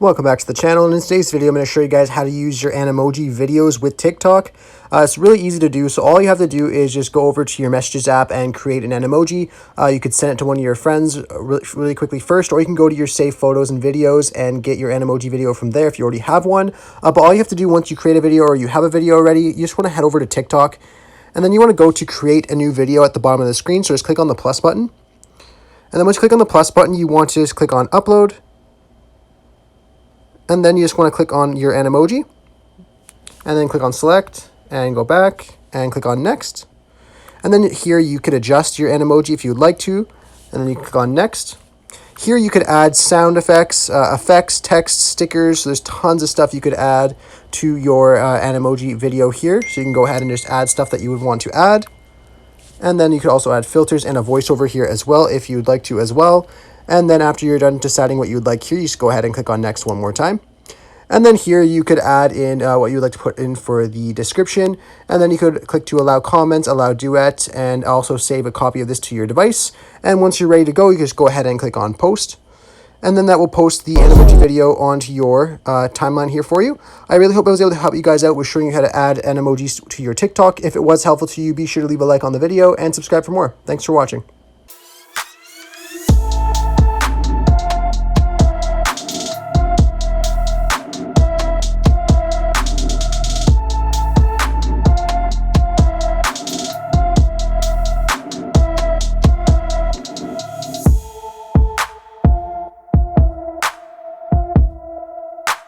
Welcome back to the channel, and in today's video I'm going to show you guys how to use your Animoji videos with TikTok. It's really easy to do, so all you have to do is just go over to your Messages app and create an Animoji. You could send it to one of your friends really quickly first, or you can go to your saved photos and videos and get your Animoji video from there if you already have one. But all you have to do once you create a video or you have a video already, you just want to head over to TikTok, and then you want to go to create a new video at the bottom of the screen, so just click on the plus button. And then once you click on the plus button, you want to just click on upload. And then you just want to click on your Animoji, and then click on select, and go back, and click on next. And then here you could adjust your Animoji if you'd like to, and then you click on next. Here you could add sound effects, text, stickers. So there's tons of stuff you could add to your Animoji video here. So you can go ahead and just add stuff that you would want to add. And then you could also add filters and a voiceover here as well if you'd like to as well. And then after you're done deciding what you'd like here, you just go ahead and click on next one more time. And then here you could add in what you would like to put in for the description. And then you could click to allow comments, allow duet, and also save a copy of this to your device. And once you're ready to go, you can just go ahead and click on post. And then that will post the Animoji video onto your timeline here for you. I really hope I was able to help you guys out with showing you how to add Animojis to your TikTok. If it was helpful to you, be sure to leave a like on the video and subscribe for more. Thanks for watching.